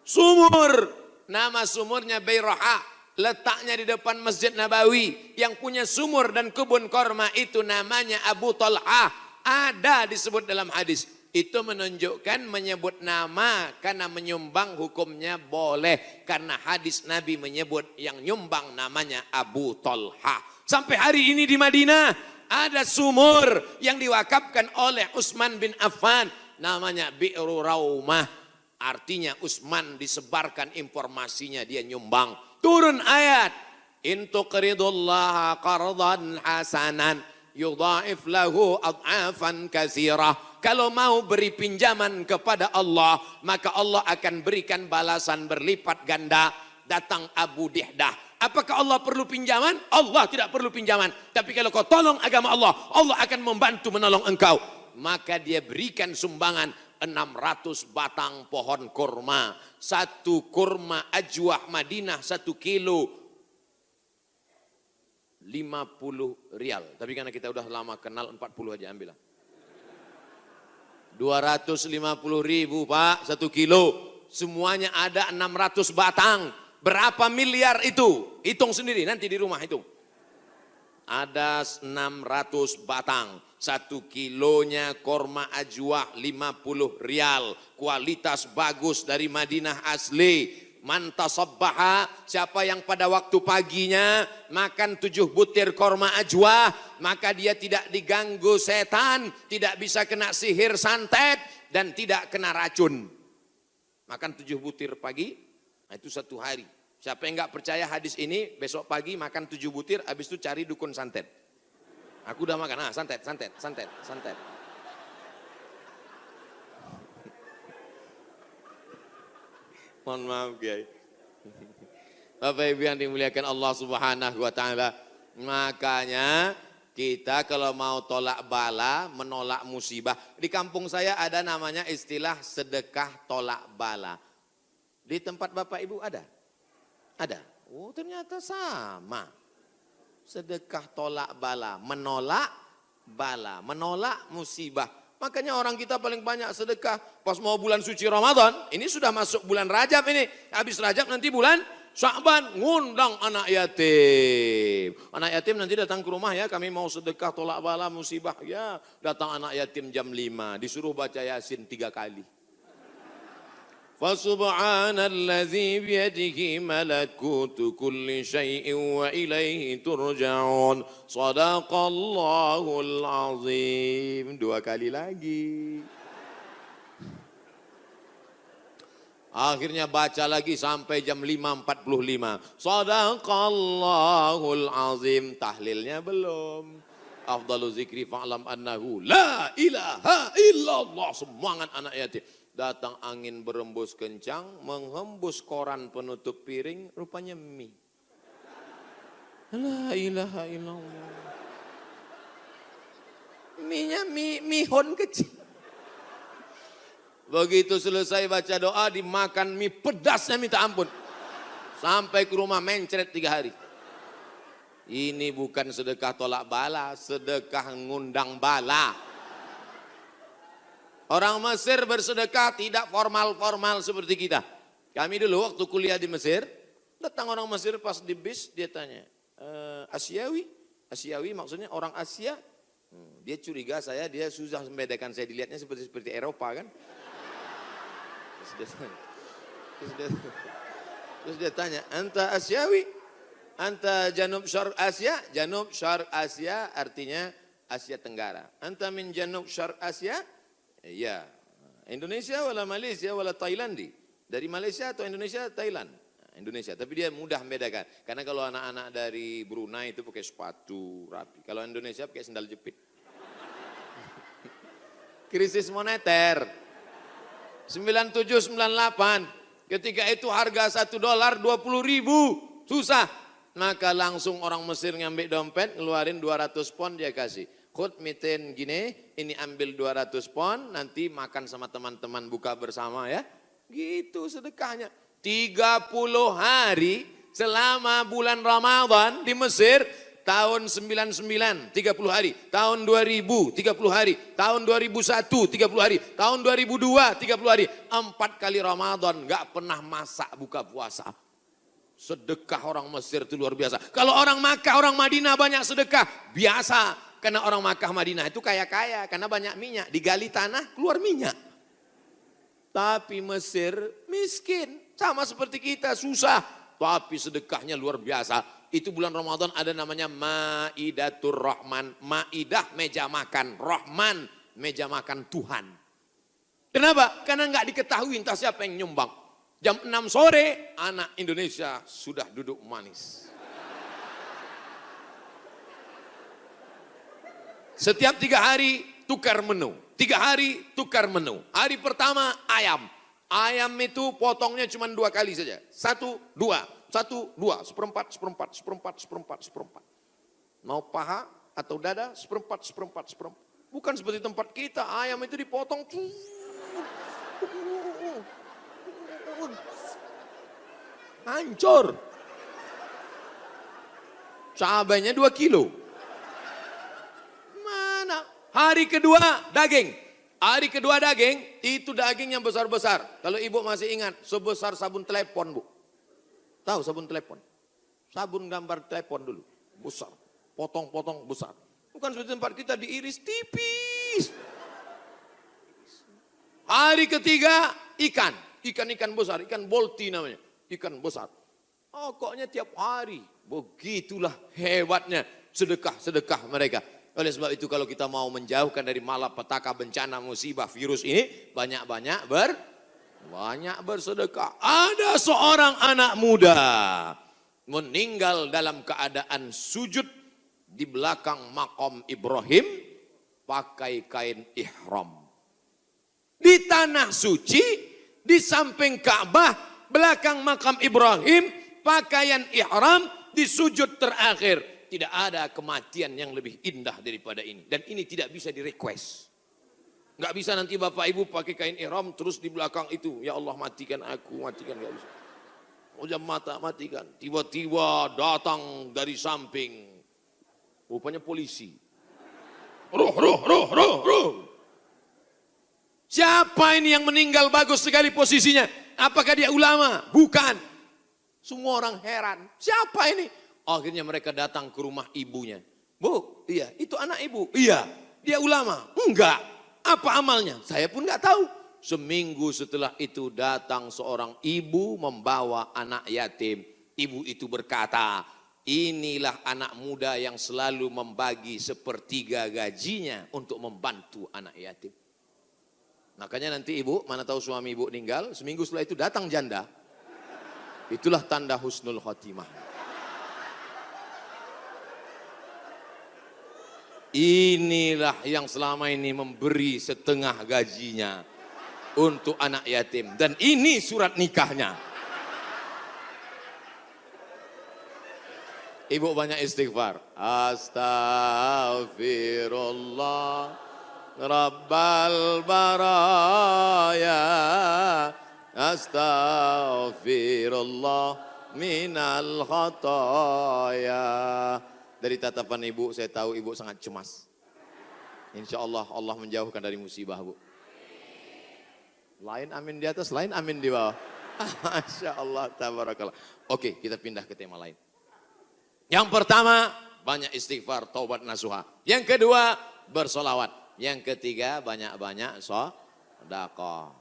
Sumur. Nama sumurnya Bayraha. Letaknya di depan Masjid Nabawi. Yang punya sumur dan kebun korma itu namanya Abu Talha. Ada disebut dalam hadis. Itu menunjukkan menyebut nama karena menyumbang hukumnya boleh. Karena hadis Nabi menyebut yang nyumbang namanya Abu Talha. Sampai hari ini di Madinah ada sumur yang diwakafkan oleh Utsman bin Affan. Namanya Bi'ru Raumah. Artinya Utsman disebarkan informasinya, dia nyumbang. Turun ayat. In tuqridullaha qardan hasanan yudha'if lahu ad'afan katsirah. Kalau mau beri pinjaman kepada Allah, maka Allah akan berikan balasan berlipat ganda. Datang Abu Dihdah. Apakah Allah perlu pinjaman? Allah tidak perlu pinjaman. Tapi kalau kau tolong agama Allah, Allah akan membantu menolong engkau. Maka dia berikan sumbangan 600 batang pohon kurma. Satu kurma ajwah Madinah 1 kilo 50 rial. Tapi karena kita udah lama kenal 40 aja ambil lah. 250.000 Pak 1 kilo. Semuanya ada 600 batang. Berapa miliar itu? Hitung sendiri nanti di rumah hitung. Ada 600 batang. 1 kilonya korma ajwa 50 rial. Kualitas bagus dari Madinah asli. Man tasabbaha, siapa yang pada waktu paginya makan 7 butir korma ajwa, maka dia tidak diganggu setan, tidak bisa kena sihir santet, dan tidak kena racun. Makan 7 butir pagi, nah itu 1 hari. Siapa yang nggak percaya hadis ini, besok pagi makan 7 butir, habis itu cari dukun santet. Aku udah makan, santet. Mohon maaf Kiai. Bapak Ibu yang dimuliakan Allah Subhanahu wa taala. Makanya kita kalau mau tolak bala, menolak musibah. Di kampung saya ada namanya istilah sedekah tolak bala. Di tempat Bapak Ibu ada? Ada. Oh ternyata sama. Sedekah tolak bala, menolak bala, menolak musibah. Makanya orang kita paling banyak sedekah pas mau bulan suci Ramadan. Ini sudah masuk bulan Rajab ini. Habis Rajab nanti bulan Sya'ban ngundang anak yatim. Anak yatim nanti datang ke rumah ya, kami mau sedekah tolak bala musibah. Ya, datang anak yatim jam 5, disuruh baca Yasin 3 kali. Fasubhanallazi biyadihi malakutu kulli syai'in wa ilaihi turja'un. Shadaqallahul azim. 2 kali lagi. Akhirnya baca lagi sampai jam 5.45. Shadaqallahul azim. Tahlilnya belum. Afdalu zikri fa'lam annahu la ilaha illallah. Semangat anak yatim. Datang angin berembus kencang, menghembus koran penutup piring, rupanya mie. La ilaha illallah. Mie-nya mihon kecil. Begitu selesai baca doa, dimakan mie pedasnya minta ampun. Sampai ke rumah mencret 3 hari. Ini bukan sedekah tolak bala, sedekah ngundang bala. Orang Mesir bersedekah tidak formal-formal seperti kita. Kami dulu waktu kuliah di Mesir, datang orang Mesir pas di bis, dia tanya, Asiawi? Asiawi maksudnya orang Asia? Dia curiga saya, dia susah membedakan saya, dilihatnya seperti Eropa kan. Terus dia tanya, anta Asiawi? Anta Janub Syarq Asia? Janub Syarq Asia artinya Asia Tenggara. Anta min Janub Syarq Asia? Ya, Indonesia wala Malaysia wala Thailandi. Dari Malaysia atau Indonesia, Thailand. Indonesia, tapi dia mudah membedakan. Karena kalau anak-anak dari Brunei itu pakai sepatu rapi. Kalau Indonesia pakai sandal jepit. Krisis moneter. 97-98. Ketika itu harga $1 20.000. Susah. Maka langsung orang Mesir ngambil dompet, ngeluarin 200 pon dia kasih. Khud miten gini, ini ambil 200 pon, nanti makan sama teman-teman buka bersama ya. Gitu sedekahnya. 30 hari selama bulan Ramadan di Mesir, tahun 99 30 hari, tahun 2000 30 hari, tahun 2001 30 hari, tahun 2002 30 hari, 4 kali Ramadan gak pernah masak buka puasa. Sedekah orang Mesir itu luar biasa. Kalau orang Makkah, orang Madinah banyak sedekah, biasa. Karena orang Makkah Madinah itu kaya-kaya, karena banyak minyak, digali tanah keluar minyak. Tapi Mesir miskin, sama seperti kita susah, tapi sedekahnya luar biasa. Itu bulan Ramadan ada namanya Maidatur Rahman. Maidah meja makan, Rahman meja makan Tuhan. Kenapa? Karena nggak diketahui entah siapa yang nyumbang. Jam 6 sore anak Indonesia sudah duduk manis. Setiap 3 hari tukar menu. 3 hari tukar menu. Hari pertama ayam. Ayam itu potongnya cuma 2 kali saja. 1, 2. 1, 2, seperempat. Mau paha atau dada, seperempat. Bukan seperti tempat kita, ayam itu dipotong. Hancur. Cabainya 2 kilo. Mana? Hari kedua daging. Hari kedua daging, itu daging yang besar-besar. Kalau ibu masih ingat, sebesar sabun telepon, Bu. Tahu sabun telepon? Sabun gambar telepon dulu, besar. Potong-potong besar. Bukan seperti tempat kita diiris tipis. Hari ketiga ikan. Ikan besar, ikan bolti namanya. Ikan besar. Pokoknya tiap hari. Begitulah hebatnya sedekah-sedekah mereka. Oleh sebab itu kalau kita mau menjauhkan dari malapetaka bencana musibah virus ini, banyak-banyak bersedekah. Ada seorang anak muda meninggal dalam keadaan sujud di belakang makam Ibrahim pakai kain ihram. Di tanah suci, di samping Ka'bah, belakang makam Ibrahim, pakaian ihram di sujud terakhir. Tidak ada kematian yang lebih indah daripada ini. Dan ini tidak bisa di-request. Nggak bisa nanti bapak ibu pakai kain ihram terus di belakang itu. Ya Allah matikan aku, matikan. Nggak bisa. Udah mata matikan. Tiba-tiba datang dari samping. Rupanya polisi. Roh. Siapa ini yang meninggal bagus sekali posisinya? Apakah dia ulama? Bukan. Semua orang heran. Siapa ini? Akhirnya mereka datang ke rumah ibunya. Bu, iya itu anak ibu. Iya, dia ulama. Enggak. Apa amalnya? Saya pun enggak tahu. Seminggu setelah itu datang seorang ibu membawa anak yatim. Ibu itu berkata, inilah anak muda yang selalu membagi 1/3 gajinya untuk membantu anak yatim. Makanya nanti ibu, mana tahu suami ibu meninggal, seminggu setelah itu datang janda. Itulah tanda husnul khotimah. Inilah yang selama ini memberi setengah gajinya untuk anak yatim. Dan ini surat nikahnya. Ibu banyak istighfar. Astaghfirullah Rabbal baraya. Astaghfirullah minal khataya. Dari tatapan ibu saya tahu ibu sangat cemas. Insya Allah Allah menjauhkan dari musibah bu. Lain amin di atas, lain amin di bawah. Masya Allah, tabarakallah. Oke, kita pindah ke tema lain. Yang pertama, banyak istighfar, taubat nasuha. Yang kedua, bersolawat. Yang ketiga, banyak-banyak sedekah.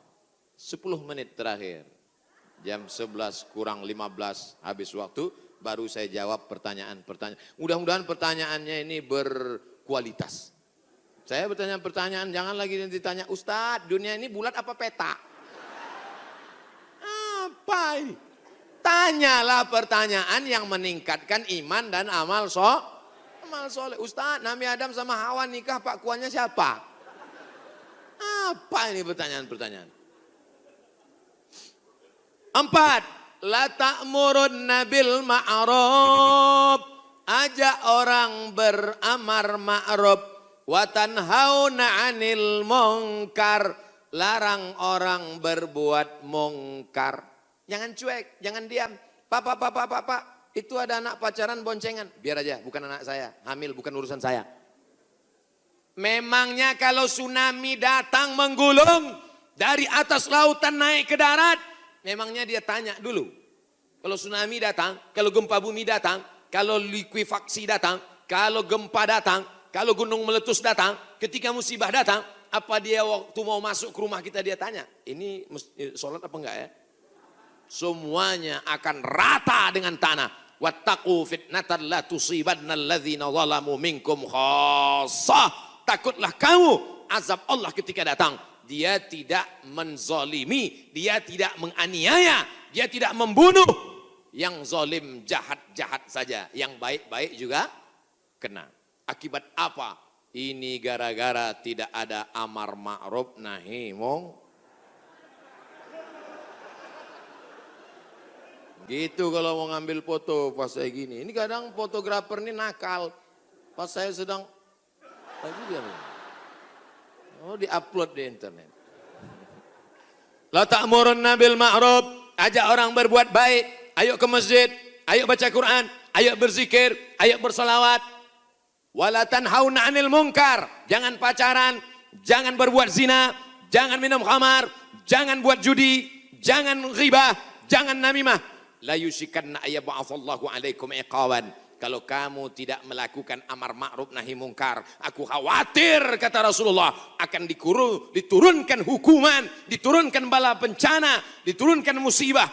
10 menit terakhir. Jam 11 kurang 15 habis waktu. Baru saya jawab pertanyaan-pertanyaan. Mudah-mudahan pertanyaannya ini berkualitas. Saya bertanya pertanyaan, jangan lagi ditanya, Ustadz, dunia ini bulat apa peta? Apa ini? Tanyalah pertanyaan yang meningkatkan iman dan amal soleh. Ustadz, Nabi Adam sama Hawa nikah pak kuahnya siapa? Apa ini pertanyaan-pertanyaan? 4. La ta'murunna bil ma'ruf. Ajak orang beramar ma'ruf. Wa tanhauna 'anil munkar. Larang orang berbuat mungkar. Jangan cuek, jangan diam. Pak, Itu ada anak pacaran boncengan. Biar aja, bukan anak saya. Hamil bukan urusan saya. Memangnya kalau tsunami datang menggulung dari atas lautan naik ke darat, memangnya dia tanya dulu. Kalau tsunami datang, kalau gempa bumi datang, kalau likuifaksi datang, kalau gempa datang, kalau gunung meletus datang, ketika musibah datang, apa dia waktu mau masuk ke rumah kita dia tanya, ini sholat apa enggak ya? Semuanya akan rata dengan tanah. Wattaqu fitnatan la tusibanna alladzina zalamu minkum khassah. Takutlah kamu azab Allah ketika datang. Dia tidak menzalimi, dia tidak menganiaya, dia tidak membunuh. Yang zalim jahat-jahat saja, yang baik-baik juga kena. Akibat apa? Ini gara-gara tidak ada amar ma'ruf nahi mungkar. Gitu kalau mau ngambil foto pas saya gini. Ini kadang fotografer ini nakal. Pas saya sedang oh di-upload di internet. La ta'murunna bil ma'ruf, ajak orang berbuat baik. Ayo ke masjid, ayo baca Quran, ayo berzikir, ayo bersolawat. Wala tanhauna 'anil munkar. Jangan pacaran, jangan berbuat zina, jangan minum khamar, jangan buat judi, jangan ghibah, jangan namimah. La yushikanna ayyab'atsallahu 'alaikum iqaban. Kalau kamu tidak melakukan amar ma'ruf nahi mungkar, aku khawatir kata Rasulullah akan diturunkan hukuman, diturunkan bala bencana, diturunkan musibah.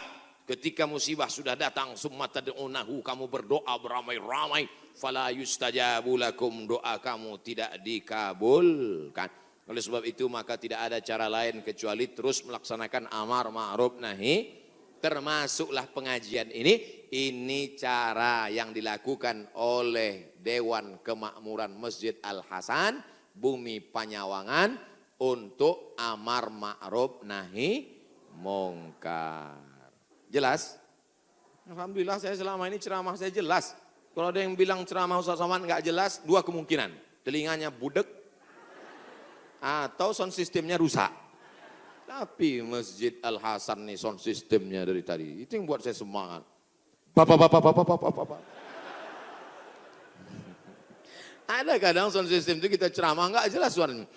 Ketika musibah sudah datang, summa tad'unahu, kamu berdoa beramai-ramai, fala yustajabu lakum, doa kamu tidak dikabulkan. Oleh sebab itu maka tidak ada cara lain kecuali terus melaksanakan amar ma'ruf nahi. Termasuklah pengajian ini cara yang dilakukan oleh Dewan Kemakmuran Masjid Al-Hasan, Bumi Panyawangan untuk amar ma'ruf nahi mungkar. Jelas? Alhamdulillah saya selama ini ceramah saya jelas. Kalau ada yang bilang ceramah Ustaz Somad nggak jelas, dua kemungkinan. Telinganya budek atau sound systemnya rusak. Tapi Masjid Al-Hasan nih sound systemnya dari tadi. Itu yang buat saya semangat. Bapak. Ada kadang sound system itu kita ceramah nggak jelas suaranya.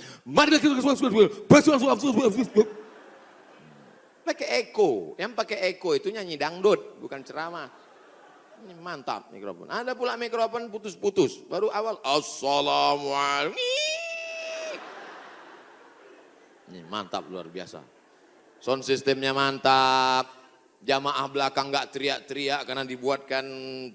Pakai echo. Yang pakai echo itu nyanyi dangdut, bukan ceramah. Ini mantap mikrofon. Ada pula mikrofon putus-putus. Baru awal assalamualaikum. Ini mantap luar biasa. Sound sistemnya mantap. Jamaah belakang nggak teriak-teriak karena dibuatkan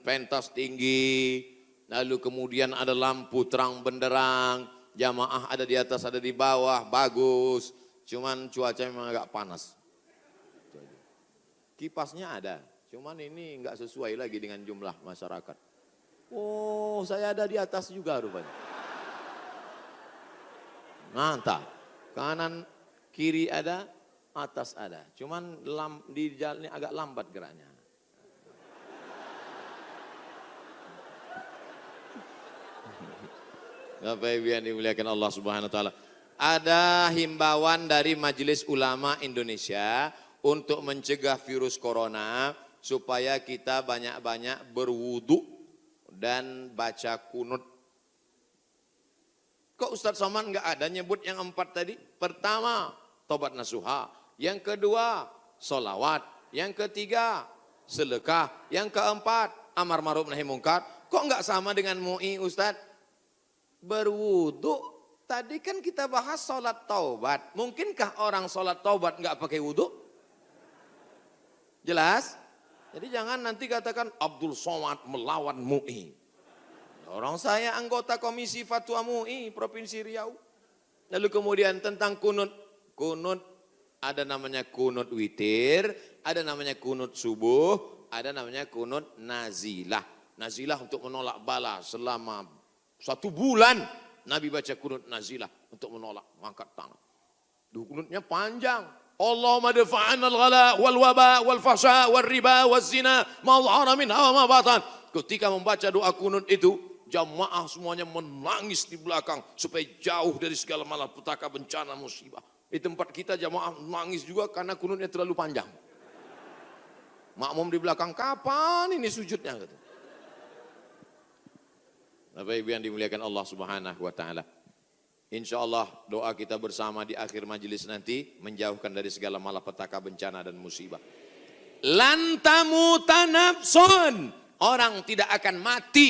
pentas tinggi. Lalu kemudian ada lampu terang benderang. Jamaah ada di atas, ada di bawah, bagus. Cuman cuaca memang agak panas. Kipasnya ada, cuman ini nggak sesuai lagi dengan jumlah masyarakat. Oh, saya ada di atas juga rupanya. Mantap. Kanan, kiri ada, atas ada. Cuman di jalan ini agak lambat geraknya. Bapak Ibu yang dimuliakan Allah Subhanahu wa taala. Ada himbauan dari Majelis Ulama Indonesia untuk mencegah virus corona supaya kita banyak-banyak berwudu dan baca kunut. Kok Ustaz Somad nggak ada nyebut yang 4 tadi? Pertama, tobat nasuha. Yang kedua, solawat. Yang ketiga, sedekah. Yang keempat, amar ma'ruf nahi mungkar. Kok nggak sama dengan MUI Ustaz? Berwudu. Tadi kan kita bahas sholat taubat. Mungkinkah orang sholat taubat nggak pakai wudu? Jelas? Jadi jangan nanti katakan Abdul Somad melawan MUI. Orang saya anggota Komisi Fatwa MUI Provinsi Riau. Lalu kemudian tentang kunut. Kunut ada namanya kunut witir, ada namanya kunut subuh, ada namanya kunut nazilah. Nazilah untuk menolak bala selama 1 bulan. Nabi baca kunut nazilah untuk menolak angkat tangan. Kunutnya panjang. Allahumma dafa'an al-ghala wal waba wal fahsya wal riba wal zina ma dhahara minha wa ma batan. Ketika membaca doa kunut itu, jamaah semuanya menangis di belakang supaya jauh dari segala malapetaka bencana musibah. Di tempat kita jamaah menangis juga karena kunutnya terlalu panjang. Makmum di belakang, kapan ini sujudnya? Gitu. Bapak Ibu yang dimuliakan Allah Subhanahu wa taala. Insya Allah doa kita bersama di akhir majelis nanti menjauhkan dari segala malapetaka, bencana dan musibah. Lan tamuta nafsun, orang tidak akan mati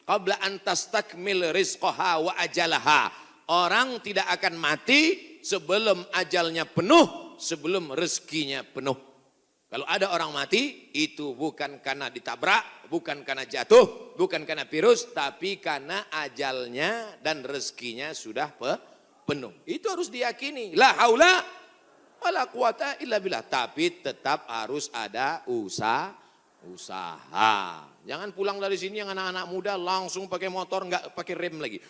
qabla an tastakmil rizqaha wa ajalaha. Orang tidak akan mati sebelum ajalnya penuh, sebelum rezekinya penuh. Kalau ada orang mati, itu bukan karena ditabrak, bukan karena jatuh, bukan karena virus, tapi karena ajalnya dan rezekinya sudah penuh. Itu harus diyakini. La haula wala quwata illa billah. Tapi tetap harus ada usaha. Jangan pulang dari sini yang anak-anak muda langsung pakai motor, enggak pakai rem lagi.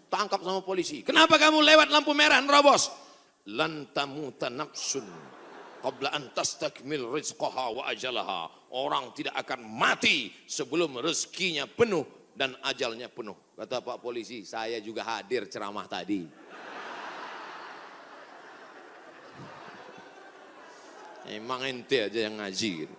Tangkap sama polisi. Kenapa kamu lewat lampu merah nerobos? Lan tamuta nafsun qabla an tastakmil rizqaha wa ajalaha. Orang tidak akan mati sebelum rezekinya penuh dan ajalnya penuh. Kata Pak Polisi, saya juga hadir ceramah tadi. Emang ente aja yang ngaji gitu.